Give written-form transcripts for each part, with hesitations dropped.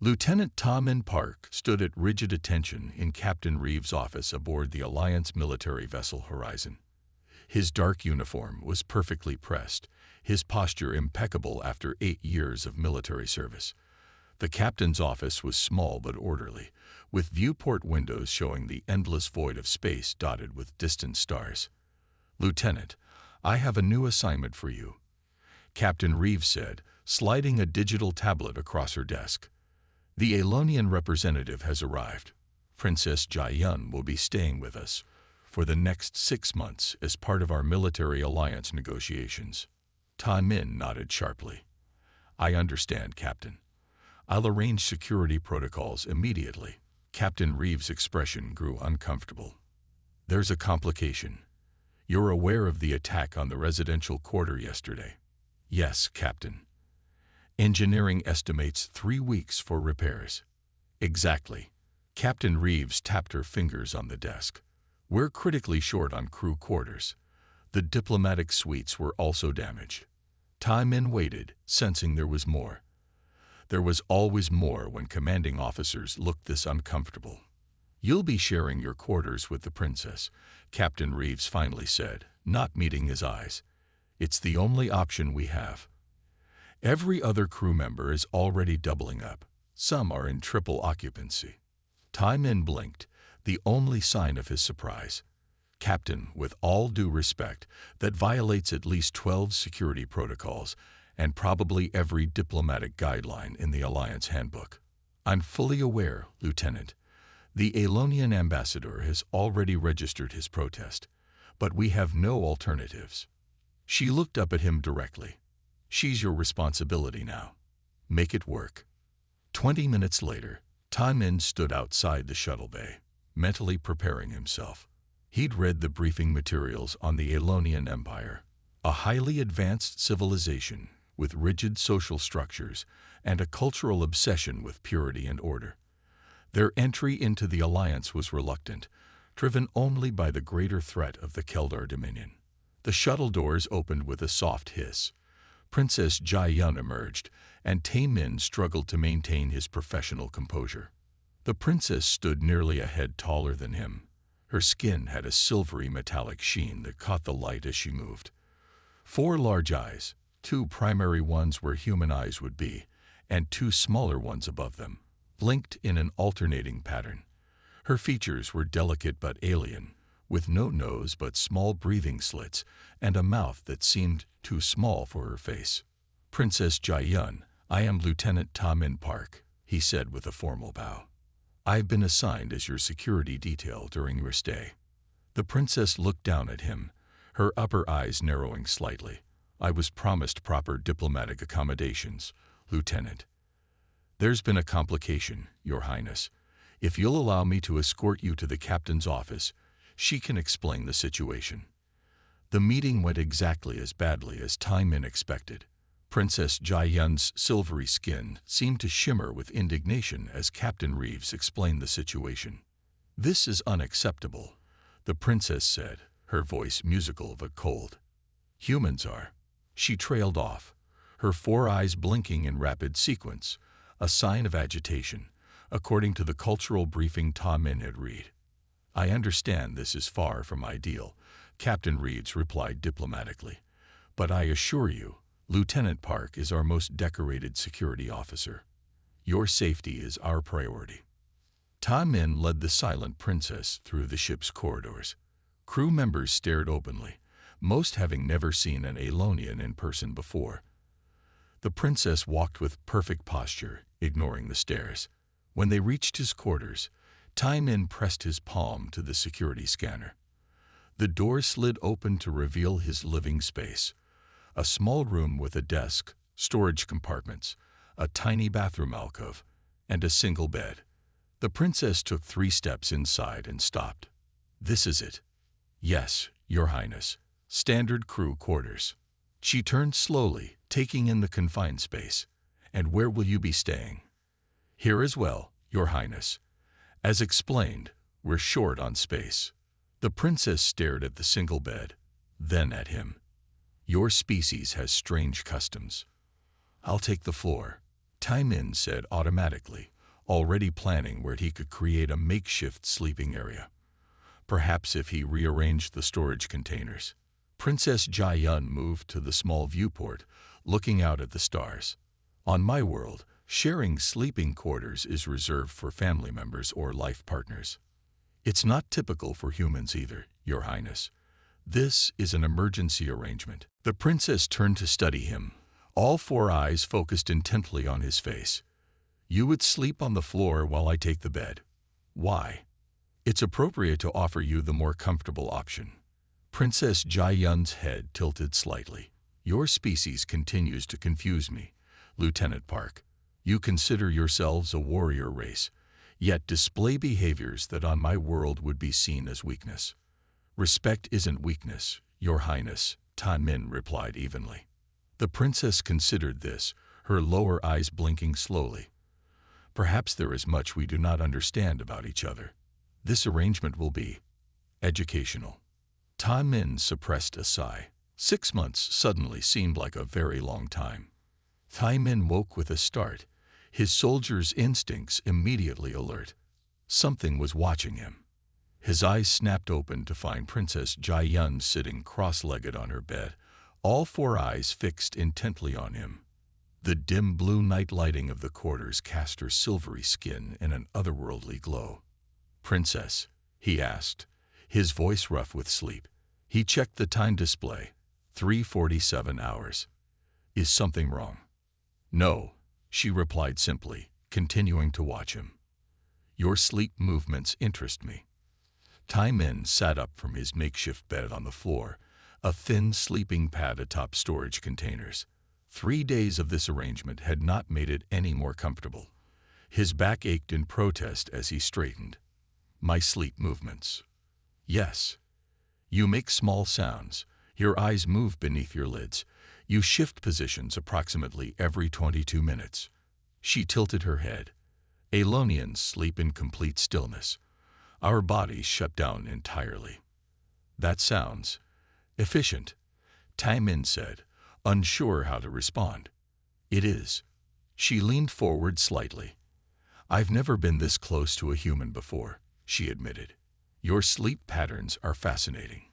Lieutenant Tom Park stood at rigid attention in Captain Reeves' office aboard the Alliance military vessel Horizon. His dark uniform was perfectly pressed, his posture impeccable after 8 years of military service. The captain's office was small but orderly, with viewport windows showing the endless void of space dotted with distant stars. "Lieutenant, I have a new assignment for you," Captain Reeves said, sliding a digital tablet across her desk. "The Aelonian representative has arrived. Princess Jai-Yun will be staying with us for the next 6 months as part of our military alliance negotiations." Ta Min nodded sharply. "I understand, Captain. I'll arrange security protocols immediately." Captain Reeves' expression grew uncomfortable. "There's a complication. You're aware of the attack on the residential quarter yesterday?" "Yes, Captain. Engineering estimates 3 weeks for repairs." "Exactly." Captain Reeves tapped her fingers on the desk. "We're critically short on crew quarters. The diplomatic suites were also damaged." Ta Min waited, sensing there was more. There was always more when commanding officers looked this uncomfortable. "You'll be sharing your quarters with the princess," Captain Reeves finally said, not meeting his eyes. "It's the only option we have. Every other crew member is already doubling up. Some are in triple occupancy." Ta Min blinked, the only sign of his surprise. "Captain, with all due respect, that violates at least 12 security protocols and probably every diplomatic guideline in the Alliance handbook." "I'm fully aware, Lieutenant. The Aelonian ambassador has already registered his protest, but we have no alternatives." She looked up at him directly. "She's your responsibility now. Make it work." 20 minutes later, Ta Min stood outside the shuttle bay, mentally preparing himself. He'd read the briefing materials on the Aelonian Empire, a highly advanced civilization with rigid social structures and a cultural obsession with purity and order. Their entry into the Alliance was reluctant, driven only by the greater threat of the Keldar Dominion. The shuttle doors opened with a soft hiss. Princess Jai-Yun emerged, and Ta Min struggled to maintain his professional composure. The princess stood nearly a head taller than him. Her skin had a silvery metallic sheen that caught the light as she moved. 4 large eyes, 2 primary ones where human eyes would be, and 2 smaller ones above them, blinked in an alternating pattern. Her features were delicate but alien, with no nose but small breathing slits and a mouth that seemed too small for her face. "Princess Jai-Yun, I am Lieutenant Ta Min Park," he said with a formal bow. "I've been assigned as your security detail during your stay." The princess looked down at him, her upper eyes narrowing slightly. "I was promised proper diplomatic accommodations, Lieutenant." "There's been a complication, Your Highness. If you'll allow me to escort you to the captain's office, she can explain the situation." The meeting went exactly as badly as Ta Min expected. Princess Jai-Yun's silvery skin seemed to shimmer with indignation as Captain Reeves explained the situation. "This is unacceptable," the princess said, her voice musical but cold. "Humans are." She trailed off, her 4 eyes blinking in rapid sequence, a sign of agitation, according to the cultural briefing Ta Min had read. "I understand this is far from ideal," Captain Reeves replied diplomatically, "but I assure you, Lieutenant Park is our most decorated security officer. Your safety is our priority." Ta Min led the silent princess through the ship's corridors. Crew members stared openly, most having never seen an Aelonian in person before. The princess walked with perfect posture, ignoring the stares. When they reached his quarters, Ta Min pressed his palm to the security scanner. The door slid open to reveal his living space, a small room with a desk, storage compartments, a tiny bathroom alcove, and a single bed. The princess took 3 steps inside and stopped. "This is it." "Yes, Your Highness. Standard crew quarters." She turned slowly, taking in the confined space. "And where will you be staying?" "Here as well, Your Highness. As explained, we're short on space." The princess stared at the single bed, then at him. "Your species has strange customs." "I'll take the floor," Ta Min said automatically, already planning where he could create a makeshift sleeping area. Perhaps if he rearranged the storage containers. Princess Jai-yun moved to the small viewport, looking out at the stars. On my world, sharing sleeping quarters is reserved for family members or life partners. It's not typical for humans either, Your Highness. This is an emergency arrangement. The princess turned to study him, all four eyes focused intently on his face. You would sleep on the floor while I take the bed. Why? It's appropriate to offer you the more comfortable option. Princess Jai-yun's head tilted slightly. Your species continues to confuse me, Lieutenant Park. You consider yourselves a warrior race, yet display behaviors that on my world would be seen as weakness. Respect isn't weakness, Your Highness, Tan Min replied evenly. The princess considered this, her lower eyes blinking slowly. Perhaps there is much we do not understand about each other. This arrangement will be educational. Tan Min suppressed a sigh. 6 months suddenly seemed like a very long time. Tan Min woke with a start, his soldier's instincts immediately alert. Something was watching him. His eyes snapped open to find Princess Jai-yun sitting cross-legged on her bed, all four eyes fixed intently on him. The dim blue night lighting of the quarters cast her silvery skin in an otherworldly glow. Princess, he asked, his voice rough with sleep. He checked the time display. 3:47 hours. Is something wrong? No, she replied simply, continuing to watch him. Your sleep movements interest me. Tan Min sat up from his makeshift bed on the floor, a thin sleeping pad atop storage containers. 3 days of this arrangement had not made it any more comfortable. His back ached in protest as he straightened. My sleep movements. Yes. You make small sounds. Your eyes move beneath your lids. You shift positions approximately every 22 minutes. She tilted her head. Alonians sleep in complete stillness. Our bodies shut down entirely. That sounds efficient, Tan Min said, unsure how to respond. It is. She leaned forward slightly. I've never been this close to a human before, she admitted. Your sleep patterns are fascinating.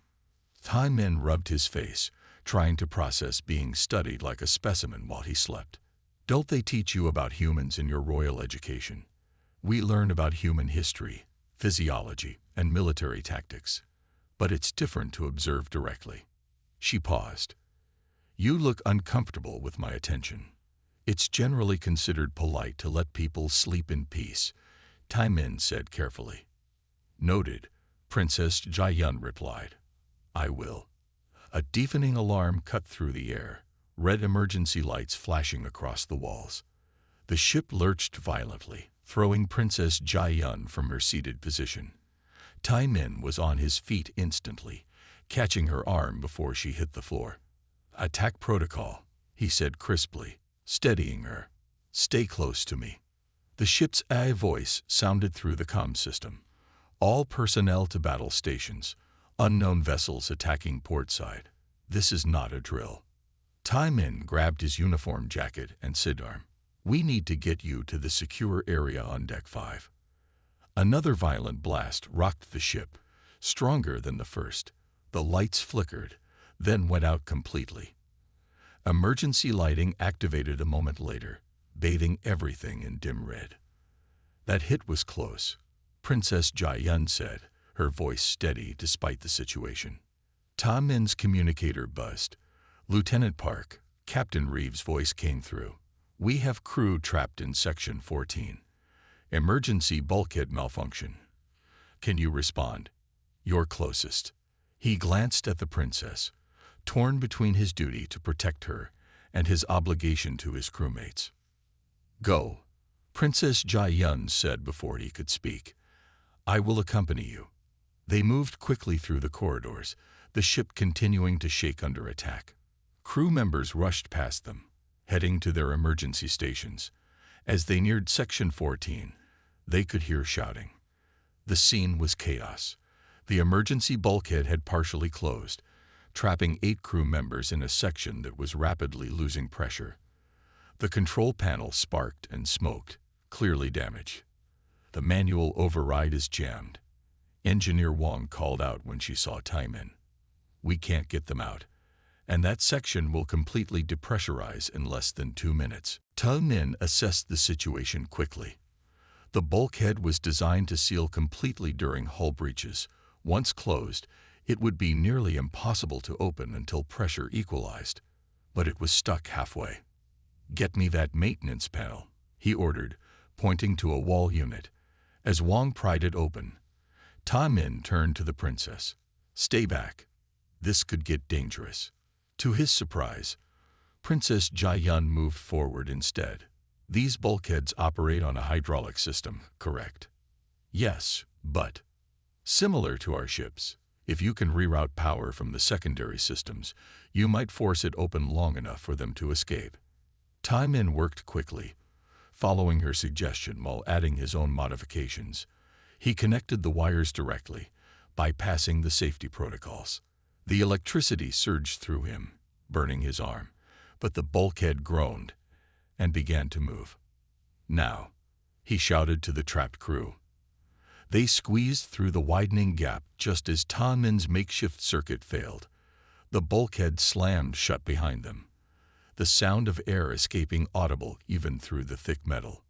Tan Min rubbed his face, trying to process being studied like a specimen while he slept. Don't they teach you about humans in your royal education? We learn about human history, physiology, and military tactics. But it's different to observe directly. She paused. You look uncomfortable with my attention. It's generally considered polite to let people sleep in peace, Tan Min said carefully. Noted, Princess Jai-yun replied. I will. A deafening alarm cut through the air, red emergency lights flashing across the walls. The ship lurched violently, throwing Princess Jai-yun from her seated position. Tan Min was on his feet instantly, catching her arm before she hit the floor. Attack protocol, he said crisply, steadying her. Stay close to me. The ship's voice sounded through the comm system. All personnel to battle stations. Unknown vessels attacking portside. This is not a drill. Tan Min grabbed his uniform jacket and sidearm. We need to get you to the secure area on Deck 5. Another violent blast rocked the ship, stronger than the first. The lights flickered, then went out completely. Emergency lighting activated a moment later, bathing everything in dim red. That hit was close, Princess Jai-yun said, her voice steady despite the situation. Tan Min's communicator buzzed. Lieutenant Park, Captain Reeves' voice came through. We have crew trapped in Section 14. Emergency bulkhead malfunction. Can you respond? You're closest. He glanced at the princess, torn between his duty to protect her and his obligation to his crewmates. Go, Princess Jai-yun said before he could speak. I will accompany you. They moved quickly through the corridors, the ship continuing to shake under attack. Crew members rushed past them, heading to their emergency stations. As they neared Section 14, they could hear shouting. The scene was chaos. The emergency bulkhead had partially closed, trapping 8 crew members in a section that was rapidly losing pressure. The control panel sparked and smoked, clearly damaged. The manual override is jammed. Engineer Wong called out when she saw Taimin. We can't get them out, and that section will completely depressurize in less than 2 minutes. Taimin assessed the situation quickly. The bulkhead was designed to seal completely during hull breaches. Once closed, it would be nearly impossible to open until pressure equalized. But it was stuck halfway. Get me that maintenance panel, he ordered, pointing to a wall unit. As Wong pried it open, Taimin turned to the princess. Stay back. This could get dangerous. To his surprise, Princess Jia-yun moved forward instead. These bulkheads operate on a hydraulic system, correct? Yes, but similar to our ships, if you can reroute power from the secondary systems, you might force it open long enough for them to escape. Taimin worked quickly, following her suggestion while adding his own modifications. He connected the wires directly, bypassing the safety protocols. The electricity surged through him, burning his arm, but the bulkhead groaned and began to move. Now, he shouted to the trapped crew. They squeezed through the widening gap just as Taimin's makeshift circuit failed. The bulkhead slammed shut behind them, the sound of air escaping audible even through the thick metal.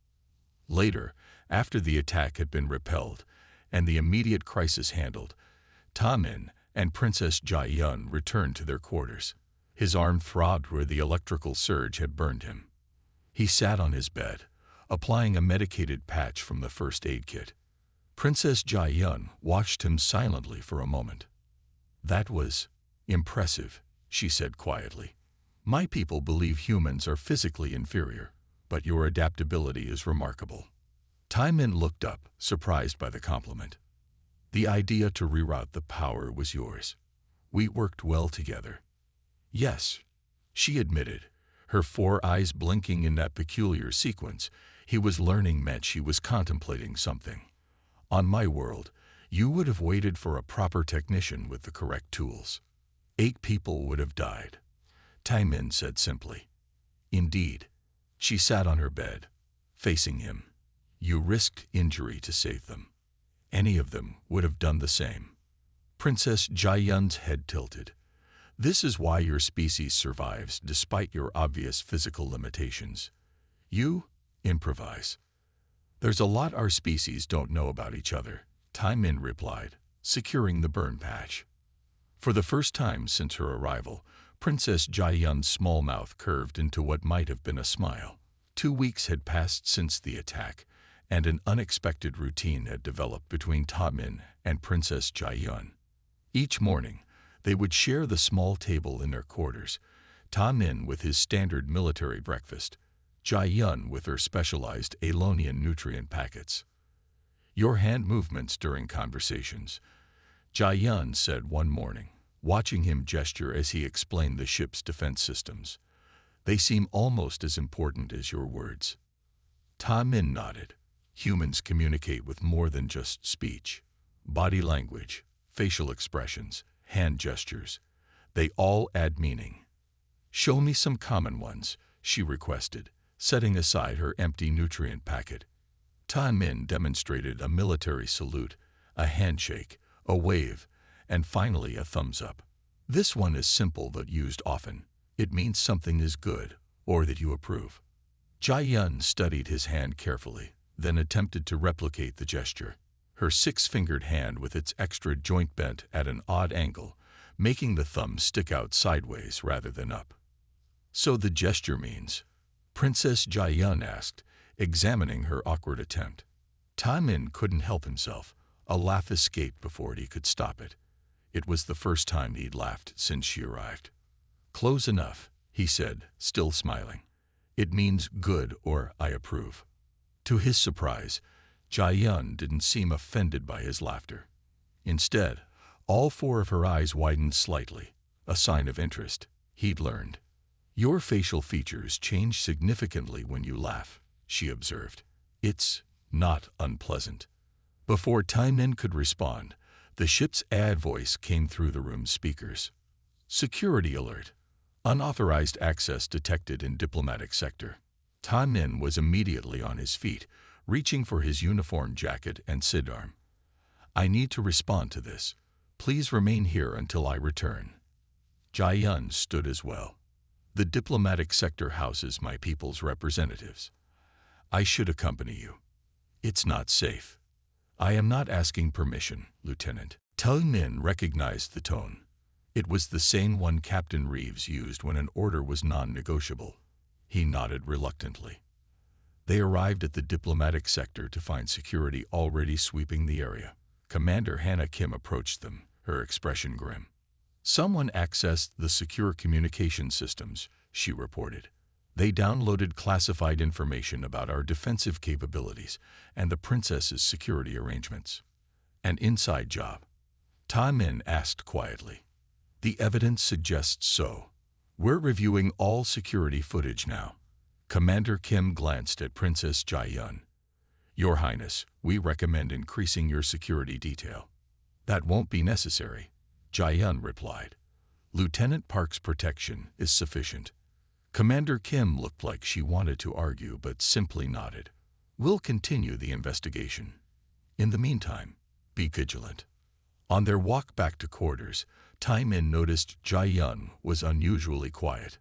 Later, after the attack had been repelled and the immediate crisis handled, Taimin and Princess Jia-yun returned to their quarters. His arm throbbed where the electrical surge had burned him. He sat on his bed, applying a medicated patch from the first aid kit. Princess Jia-yun watched him silently for a moment. That was impressive, she said quietly. My people believe humans are physically inferior, but your adaptability is remarkable. Taimin looked up, surprised by the compliment. The idea to reroute the power was yours. We worked well together. Yes, she admitted, her 4 eyes blinking in that peculiar sequence. He was learning meant she was contemplating something. On my world, you would have waited for a proper technician with the correct tools. 8 people would have died, Taimin said simply. Indeed. She sat on her bed, facing him. You risked injury to save them. Any of them would have done the same. Princess Jia-yun's head tilted. This is why your species survives despite your obvious physical limitations. You improvise. There's a lot our species don't know about each other, Taimin replied, securing the burn patch. For the first time since her arrival, Princess Jia-yun's small mouth curved into what might have been a smile. 2 weeks had passed since the attack, and an unexpected routine had developed between Taimin and Princess Jia-yun. Each morning, they would share the small table in their quarters, Taimin with his standard military breakfast, Jia-yun with her specialized Aelonian nutrient packets. Your hand movements during conversations, Jia-yun said one morning, watching him gesture as he explained the ship's defense systems. They seem almost as important as your words. Taimin nodded. Humans communicate with more than just speech. Body language, facial expressions, hand gestures. They all add meaning. Show me some common ones, she requested, setting aside her empty nutrient packet. Taimin demonstrated a military salute, a handshake, a wave, and finally a thumbs up. This one is simple but used often. It means something is good, or that you approve. Jia-yun studied his hand carefully, then attempted to replicate the gesture. Her 6-fingered hand with its extra joint bent at an odd angle, making the thumb stick out sideways rather than up. So the gesture means? Princess Jia-yun asked, examining her awkward attempt. Taimin couldn't help himself. A laugh escaped before he could stop it. It was the first time he'd laughed since she arrived. Close enough, he said, still smiling. It means good or I approve. To his surprise, Jia-yun didn't seem offended by his laughter. Instead, all 4 of her eyes widened slightly, a sign of interest, he'd learned. Your facial features change significantly when you laugh, she observed. It's not unpleasant. Before Taimin could respond, the ship's ad voice came through the room's speakers. Security alert. Unauthorized access detected in diplomatic sector. Taimin was immediately on his feet, reaching for his uniform jacket and sidearm. "I need to respond to this. Please remain here until I return." Jai-yun stood as well. "The diplomatic sector houses my people's representatives. I should accompany you." "It's not safe." "I am not asking permission, Lieutenant." Tang-min recognized the tone. It was the same one Captain Reeves used when an order was non-negotiable. He nodded reluctantly. They arrived at the diplomatic sector to find security already sweeping the area. Commander Hannah Kim approached them, her expression grim. "Someone accessed the secure communication systems," she reported. "They downloaded classified information about our defensive capabilities and the princess's security arrangements." "An inside job?" Ta-min asked quietly. "The evidence suggests so. We're reviewing all security footage now." Commander Kim glanced at Princess Jai-yun. "Your Highness, we recommend increasing your security detail." "That won't be necessary," Jai-yun replied. "Lieutenant Park's protection is sufficient." Commander Kim looked like she wanted to argue but simply nodded. "We'll continue the investigation. In the meantime, be vigilant." On their walk back to quarters, Tai-min noticed Jai-yun was unusually quiet.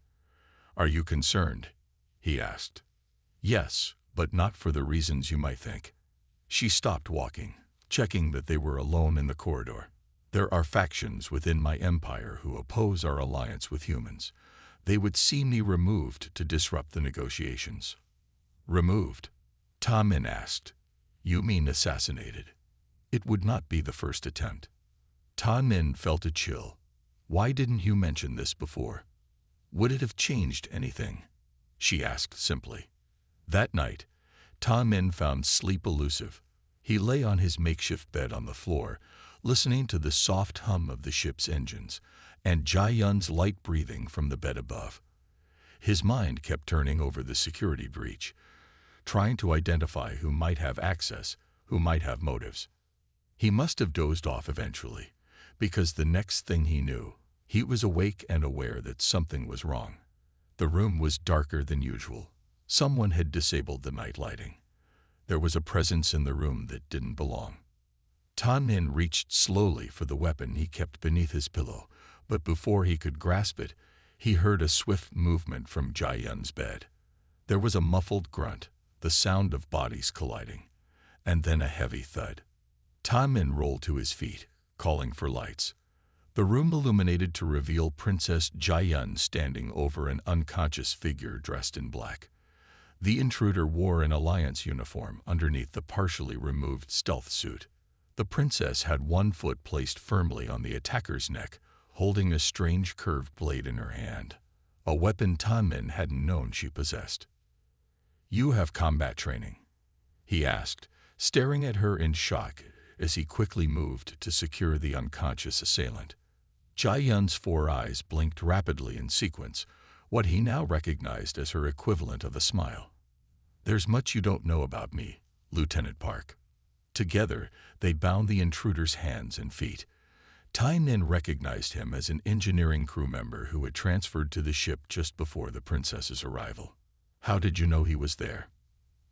"Are you concerned?" he asked. "Yes, but not for the reasons you might think." She stopped walking, checking that they were alone in the corridor. "There are factions within my empire who oppose our alliance with humans. They would see me removed to disrupt the negotiations." "Removed?" Ta-min asked. "You mean assassinated?" "It would not be the first attempt." Ta-min felt a chill. "Why didn't you mention this before? Would it have changed anything?" she asked simply. That night, Ta-min found sleep elusive. He lay on his makeshift bed on the floor, listening to the soft hum of the ship's engines and Jai-yun's light breathing from the bed above. His mind kept turning over the security breach, trying to identify who might have access, who might have motives. He must have dozed off eventually, because the next thing he knew, he was awake and aware that something was wrong. The room was darker than usual. Someone had disabled the night lighting. There was a presence in the room that didn't belong. Ta-min reached slowly for the weapon he kept beneath his pillow, but before he could grasp it, he heard a swift movement from Jai-yun's bed. There was a muffled grunt, the sound of bodies colliding, and then a heavy thud. Ta-min rolled to his feet, calling for lights. The room illuminated to reveal Princess Jai-yun standing over an unconscious figure dressed in black. The intruder wore an alliance uniform underneath the partially removed stealth suit. The princess had one foot placed firmly on the attacker's neck, holding a strange curved blade in her hand, a weapon Ta-min hadn't known she possessed. "You have combat training?" he asked, staring at her in shock as he quickly moved to secure the unconscious assailant. Jai-yun's 4 eyes blinked rapidly in sequence, what he now recognized as her equivalent of a smile. "There's much you don't know about me, Lieutenant Park." Together, they bound the intruder's hands and feet. Tai-min recognized him as an engineering crew member who had transferred to the ship just before the princess's arrival. "How did you know he was there?"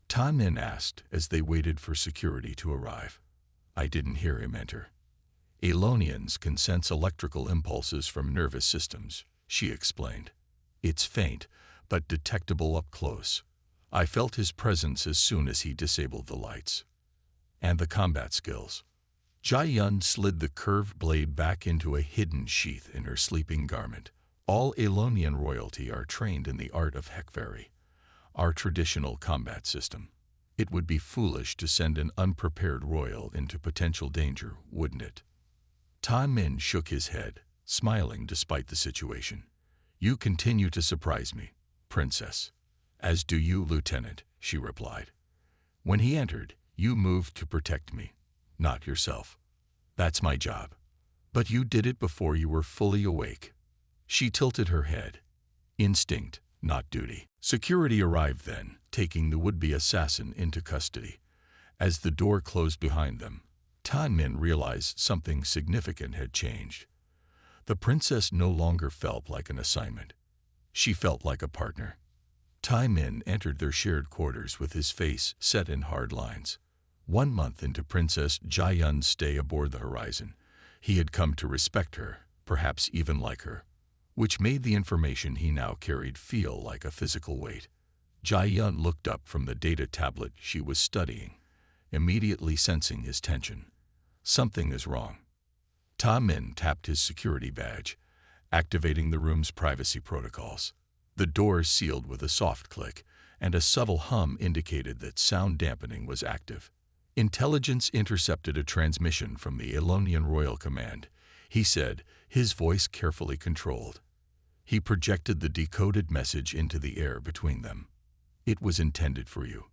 Ta-min asked as they waited for security to arrive. "I didn't hear him enter." "Elonians can sense electrical impulses from nervous systems," she explained. "It's faint, but detectable up close. I felt his presence as soon as he disabled the lights." "And the combat skills?" Jai-yun slid the curved blade back into a hidden sheath in her sleeping garment. "All Elonian royalty are trained in the art of HFY, our traditional combat system. It would be foolish to send an unprepared royal into potential danger, wouldn't it?" Ta-min shook his head, smiling despite the situation. "You continue to surprise me, Princess." "As do you, Lieutenant," she replied. "When he entered, you moved to protect me, not yourself. That's my job. But you did it before you were fully awake." She tilted her head. "Instinct, not duty." Security arrived then, taking the would-be assassin into custody. As the door closed behind them, Ta-min realized something significant had changed. The princess no longer felt like an assignment. She felt like a partner. Tai Min entered their shared quarters with his face set in hard lines. 1 month into Princess Jia Yun's stay aboard the Horizon, he had come to respect her, perhaps even like her, which made the information he now carried feel like a physical weight. Jia Yun looked up from the data tablet she was studying, immediately sensing his tension. Something is wrong. Tai Min tapped his security badge, activating the room's privacy protocols. The doors sealed with a soft click, and a subtle hum indicated that sound dampening was active. Intelligence intercepted a transmission from the Elonian Royal Command, he said, his voice carefully controlled. He projected the decoded message into the air between them. It was intended for you.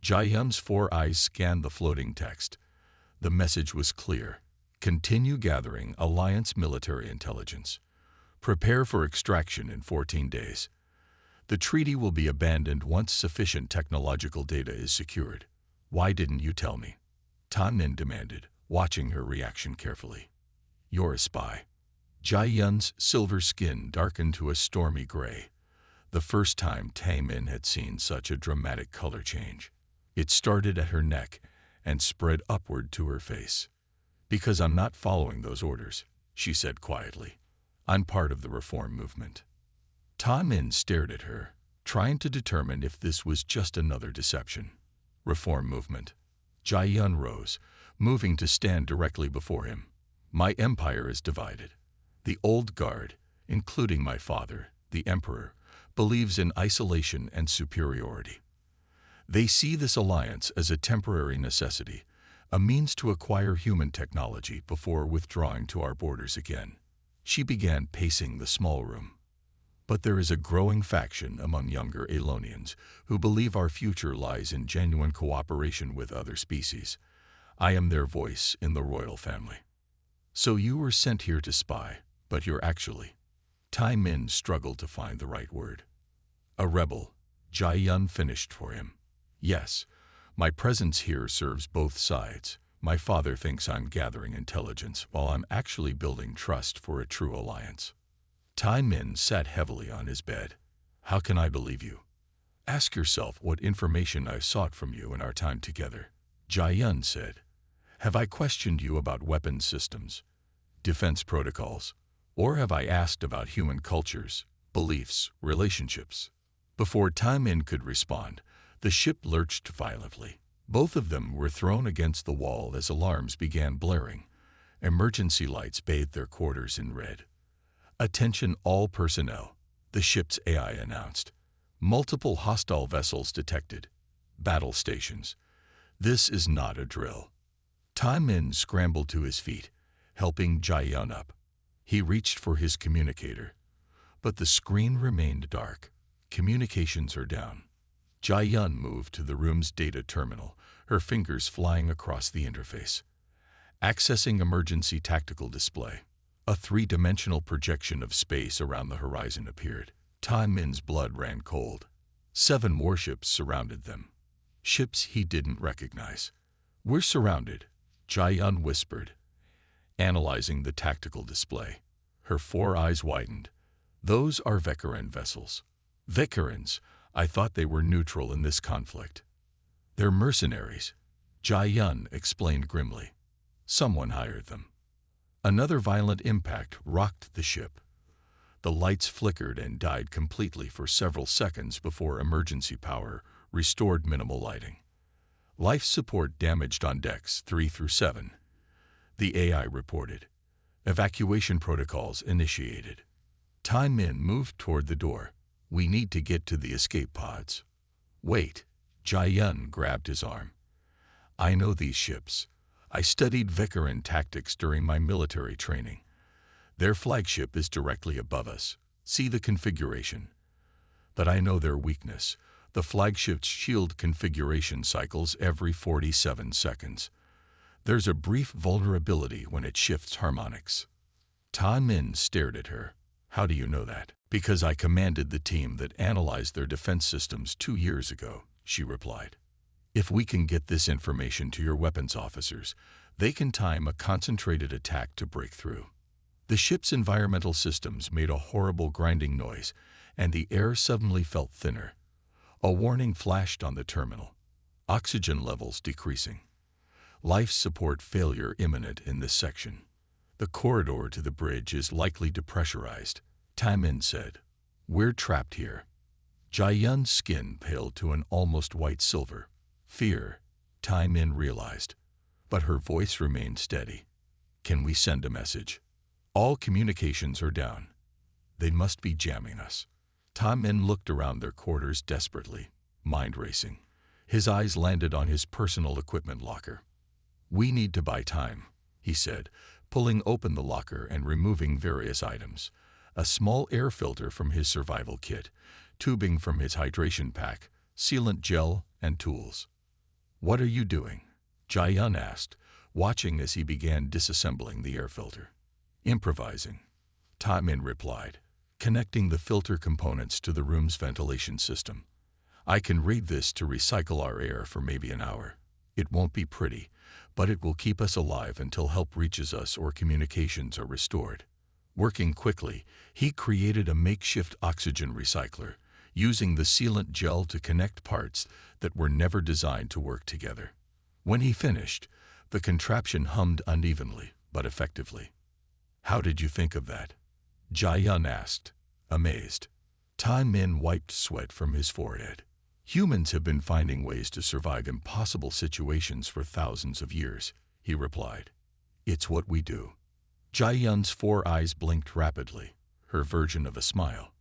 Jia Yun's 4 eyes scanned the floating text. The message was clear. Continue gathering Alliance military intelligence. Prepare for extraction in 14 days. The treaty will be abandoned once sufficient technological data is secured. Why didn't you tell me? Tai Min demanded, watching her reaction carefully. You're a spy. Jia Yun's silver skin darkened to a stormy gray, the first time Tai Min had seen such a dramatic color change. It started at her neck and spread upward to her face. Because I'm not following those orders, she said quietly. I'm part of the reform movement. Tai Min stared at her, trying to determine if this was just another deception. Reform movement. Jia Yun rose, moving to stand directly before him. My empire is divided. The old guard, including my father, the emperor, believes in isolation and superiority. They see this alliance as a temporary necessity, a means to acquire human technology before withdrawing to our borders again. She began pacing the small room. But there is a growing faction among younger Elonians who believe our future lies in genuine cooperation with other species. I am their voice in the royal family. So you were sent here to spy, but you're actually... Tai Min struggled to find the right word. A rebel, Jia Yun finished for him. Yes, my presence here serves both sides. My father thinks I'm gathering intelligence while I'm actually building trust for a true alliance. Tai Min sat heavily on his bed. How can I believe you? Ask yourself what information I've sought from you in our time together. Jia Yun said. Have I questioned you about weapons systems, defense protocols, or have I asked about human cultures, beliefs, relationships? Before Tai Min could respond, the ship lurched violently. Both of them were thrown against the wall as alarms began blaring. Emergency lights bathed their quarters in red. Attention all personnel, the ship's AI announced. Multiple hostile vessels detected. Battle stations. This is not a drill. Tai Min scrambled to his feet, helping Jia Yun up. He reached for his communicator, but the screen remained dark. Communications are down. Jia Yun moved to the room's data terminal, her fingers flying across the interface. Accessing emergency tactical display. A 3-dimensional projection of space around the horizon appeared. Tai Min's blood ran cold. 7 warships surrounded them. Ships he didn't recognize. We're surrounded, Jia Yun whispered, analyzing the tactical display. Her 4 eyes widened. Those are Veteran vessels. Veterans, I thought they were neutral in this conflict. They're mercenaries, Jia Yun explained grimly. Someone hired them. Another violent impact rocked the ship. The lights flickered and died completely for several seconds before emergency power restored minimal lighting. Life support damaged on decks 3 through 7. The AI reported. Evacuation protocols initiated. Tai Min moved toward the door. We need to get to the escape pods. Wait, Jia Yun grabbed his arm. I know these ships. I studied Veteran tactics during my military training. Their flagship is directly above us. See the configuration. But I know their weakness. The flagship's shield configuration cycles every 47 seconds. There's a brief vulnerability when it shifts harmonics. Tai Min stared at her. How do you know that? Because I commanded the team that analyzed their defense systems 2 years ago, she replied. If we can get this information to your weapons officers, they can time a concentrated attack to break through. The ship's environmental systems made a horrible grinding noise, and the air suddenly felt thinner. A warning flashed on the terminal. Oxygen levels decreasing. Life support failure imminent in this section. The corridor to the bridge is likely depressurized, Taimin said. We're trapped here. Jai-Yun's skin paled to an almost white silver. Fear, Taimin realized. But her voice remained steady. Can we send a message? All communications are down. They must be jamming us. Taimin looked around their quarters desperately, mind racing. His eyes landed on his personal equipment locker. We need to buy time, he said, pulling open the locker and removing various items. A small air filter from his survival kit, tubing from his hydration pack, sealant gel, and tools. What are you doing? Jai-Yun asked, watching as he began disassembling the air filter. Improvising, Taimin replied, connecting the filter components to the room's ventilation system. I can read this to recycle our air for maybe an hour. It won't be pretty, but it will keep us alive until help reaches us or communications are restored. Working quickly, he created a makeshift oxygen recycler, using the sealant gel to connect parts that were never designed to work together. When he finished, the contraption hummed unevenly, but effectively. How did you think of that? Jai-Yun asked, amazed. Taimin wiped sweat from his forehead. Humans have been finding ways to survive impossible situations for thousands of years, he replied. It's what we do. Jai-Yun's 4 eyes blinked rapidly, her version of a smile.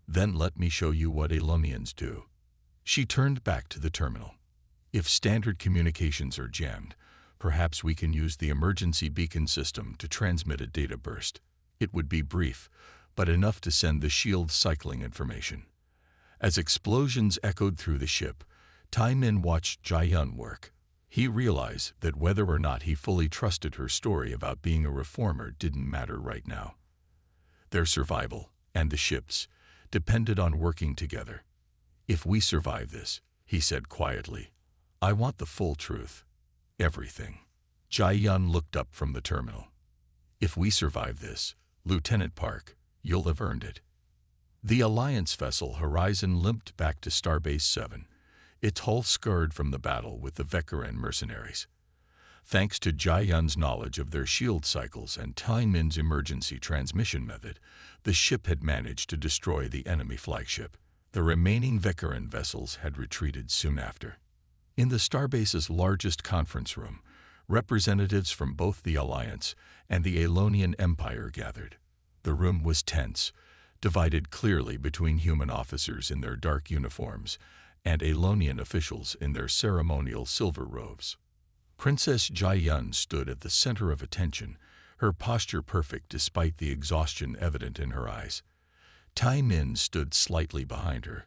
Then let me show you what Elonians do. She turned back to the terminal. If standard communications are jammed, perhaps we can use the emergency beacon system to transmit a data burst. It would be brief, but enough to send the shield cycling information. As explosions echoed through the ship, Taimin watched Jai-Yun work. He realized that whether or not he fully trusted her story about being a reformer didn't matter right now. Their survival, and the ship's, depended on working together. If we survive this, he said quietly, I want the full truth. Everything. Jai-Yun looked up from the terminal. If we survive this, Lieutenant Park, you'll have earned it. The Alliance vessel Horizon limped back to Starbase 7, its hull scarred from the battle with the Vekaran mercenaries. Thanks to Jai-Yun's knowledge of their shield cycles and Taimin's emergency transmission method, the ship had managed to destroy the enemy flagship. The remaining Vekaran vessels had retreated soon after. In the Starbase's largest conference room, representatives from both the Alliance and the Aelonian Empire gathered. The room was tense, divided clearly between human officers in their dark uniforms and Aelonian officials in their ceremonial silver robes. Princess Jai-Yun stood at the center of attention, her posture perfect despite the exhaustion evident in her eyes. Taimin stood slightly behind her,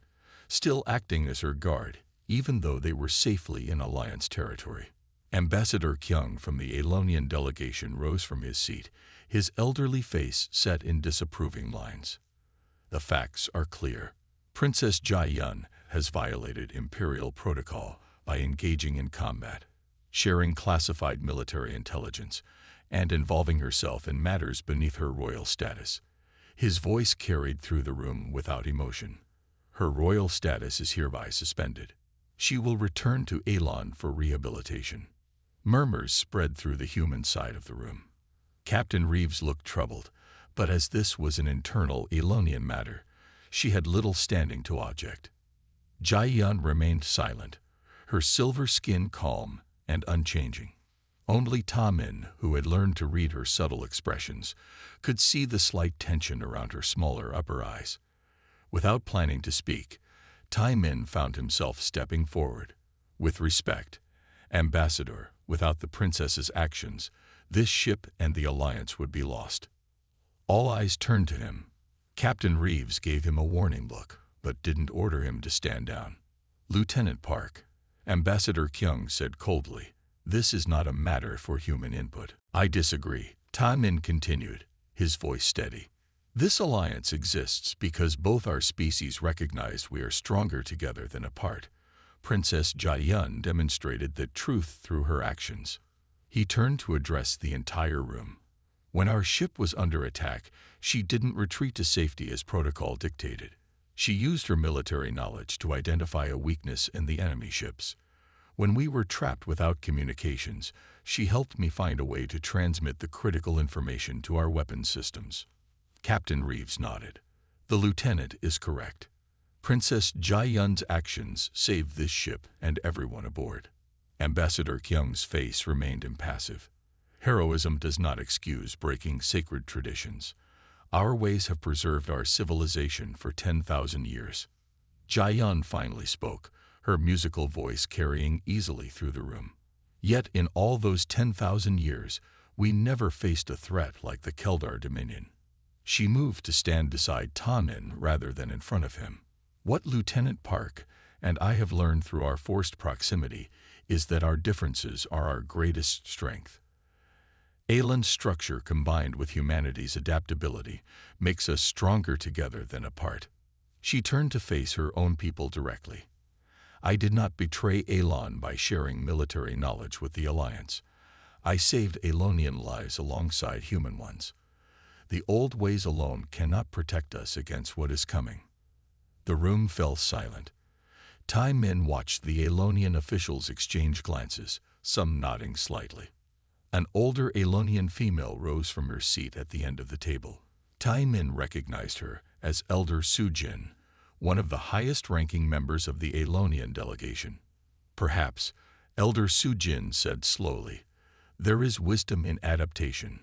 still acting as her guard, even though they were safely in Alliance territory. Ambassador Kyung from the Aelonian delegation rose from his seat, his elderly face set in disapproving lines. The facts are clear. Princess Jai-Yun has violated Imperial protocol by engaging in combat, sharing classified military intelligence, and involving herself in matters beneath her royal status. His voice carried through the room without emotion. Her royal status is hereby suspended. She will return to Aelon for rehabilitation. Murmurs spread through the human side of the room. Captain Reeves looked troubled, but as this was an internal Aelonian matter, she had little standing to object. Jai-Yun remained silent, her silver skin calm and unchanging. Only Taimin, who had learned to read her subtle expressions, could see the slight tension around her smaller upper eyes. Without planning to speak, Taimin found himself stepping forward. With respect, Ambassador, without the princess's actions, this ship and the Alliance would be lost. All eyes turned to him. Captain Reeves gave him a warning look, but didn't order him to stand down. Lieutenant Park, Ambassador Kyung said coldly, this is not a matter for human input. I disagree, Taimin continued, his voice steady. This alliance exists because both our species recognize we are stronger together than apart. Princess Jai-Yun demonstrated that truth through her actions. He turned to address the entire room. When our ship was under attack, she didn't retreat to safety as protocol dictated. She used her military knowledge to identify a weakness in the enemy ships. When we were trapped without communications, she helped me find a way to transmit the critical information to our weapons systems. Captain Reeves nodded. The lieutenant is correct. Princess Jai-yun's actions saved this ship and everyone aboard. Ambassador Kyung's face remained impassive. Heroism does not excuse breaking sacred traditions. Our ways have preserved our civilization for 10,000 years. Jai-yun finally spoke, her musical voice carrying easily through the room. Yet in all those 10,000 years, we never faced a threat like the Keldar Dominion. She moved to stand beside Ta-min rather than in front of him. What Lieutenant Park and I have learned through our forced proximity is that our differences are our greatest strength. Aelin's structure combined with humanity's adaptability makes us stronger together than apart. She turned to face her own people directly. I did not betray Aelon by sharing military knowledge with the Alliance. I saved Aelonian lives alongside human ones. The old ways alone cannot protect us against what is coming. The room fell silent. Tai-min watched the Aelonian officials exchange glances, some nodding slightly. An older Aelonian female rose from her seat at the end of the table. Tai-min recognized her as Elder Su-jin, one of the highest-ranking members of the Aelonian delegation. Perhaps, Elder Su-jin said slowly, there is wisdom in adaptation.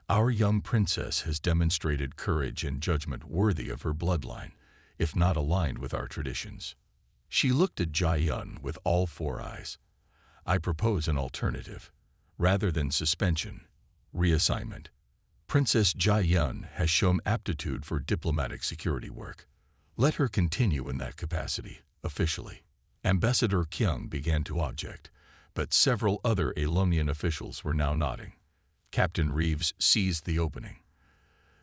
Our young princess has demonstrated courage and judgment worthy of her bloodline, if not aligned with our traditions. She looked at Jai-yun with all four eyes. I propose an alternative. Rather than suspension, reassignment. Princess Jai-yun has shown aptitude for diplomatic security work. Let her continue in that capacity, officially. Ambassador Kyung began to object, but several other Aelonian officials were now nodding. Captain Reeves seized the opening.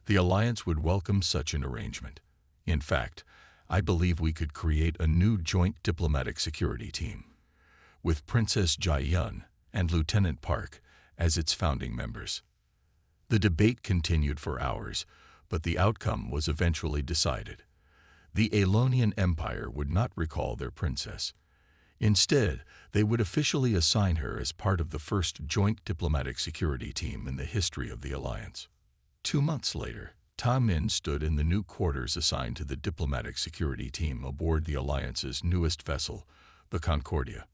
The Alliance would welcome such an arrangement. In fact, I believe we could create a new joint diplomatic security team, with Princess Jai-yun and Lieutenant Park as its founding members. The debate continued for hours, but the outcome was eventually decided. The Aelonian Empire would not recall their princess. Instead, they would officially assign her as part of the first joint diplomatic security team in the history of the Alliance. 2 months later, Ta-min stood in the new quarters assigned to the diplomatic security team aboard the Alliance's newest vessel, the Concordia.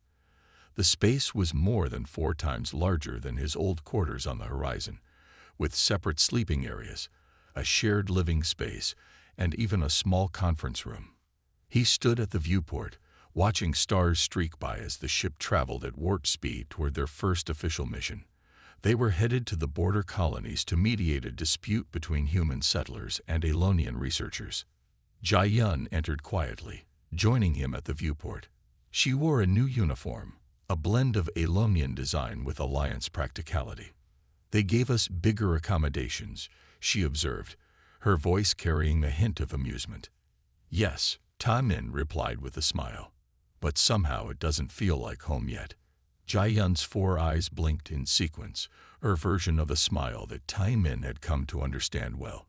The space was more than 4 times larger than his old quarters on the horizon, with separate sleeping areas, a shared living space, and even a small conference room. He stood at the viewport, watching stars streak by as the ship traveled at warp speed toward their first official mission. They were headed to the border colonies to mediate a dispute between human settlers and Aelonian researchers. Jai-yun entered quietly, joining him at the viewport. She wore a new uniform, a blend of Aelonian design with Alliance practicality. They gave us bigger accommodations, she observed, her voice carrying a hint of amusement. Yes, Ta-min replied with a smile. But somehow it doesn't feel like home yet. Jai-yun's 4 eyes blinked in sequence, her version of a smile that Tai-min had come to understand well.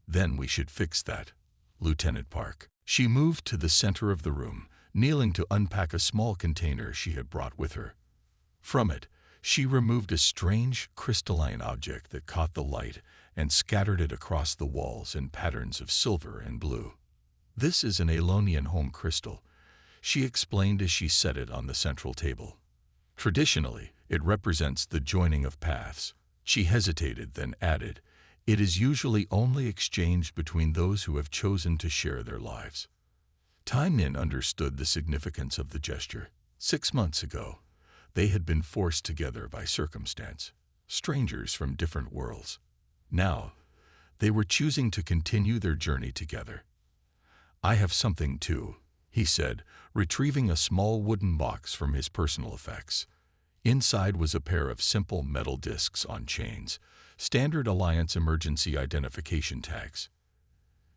Then we should fix that, Lieutenant Park. She moved to the center of the room, kneeling to unpack a small container she had brought with her. From it, she removed a strange, crystalline object that caught the light and scattered it across the walls in patterns of silver and blue. This is an Aelonian home crystal, she explained as she set it on the central table. Traditionally, it represents the joining of paths. She hesitated, then added, it is usually only exchanged between those who have chosen to share their lives. Tai-min understood the significance of the gesture. 6 months ago, they had been forced together by circumstance, strangers from different worlds. Now, they were choosing to continue their journey together. I have something too, he said, retrieving a small wooden box from his personal effects. Inside was a pair of simple metal discs on chains, standard Alliance emergency identification tags.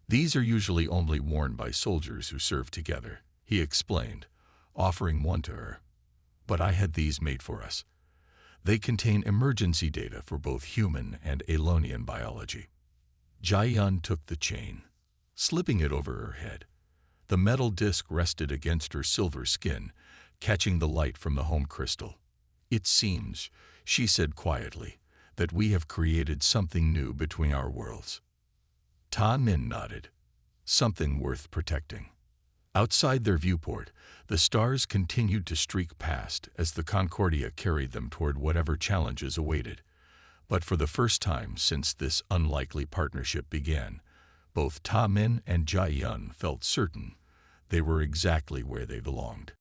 These are usually only worn by soldiers who serve together, he explained, offering one to her. But I had these made for us. They contain emergency data for both human and Aelonian biology. Jai-yun took the chain. slipping it over her head. The metal disc rested against her silver skin, catching the light from the home crystal. "It seems," she said quietly, "that we have created something new between our worlds." Ta Min nodded. "Something worth protecting." Outside their viewport, the stars continued to streak past as the Concordia carried them toward whatever challenges awaited. But for the first time since this unlikely partnership began, both Ta Min and Jai Yun felt certain they were exactly where they belonged.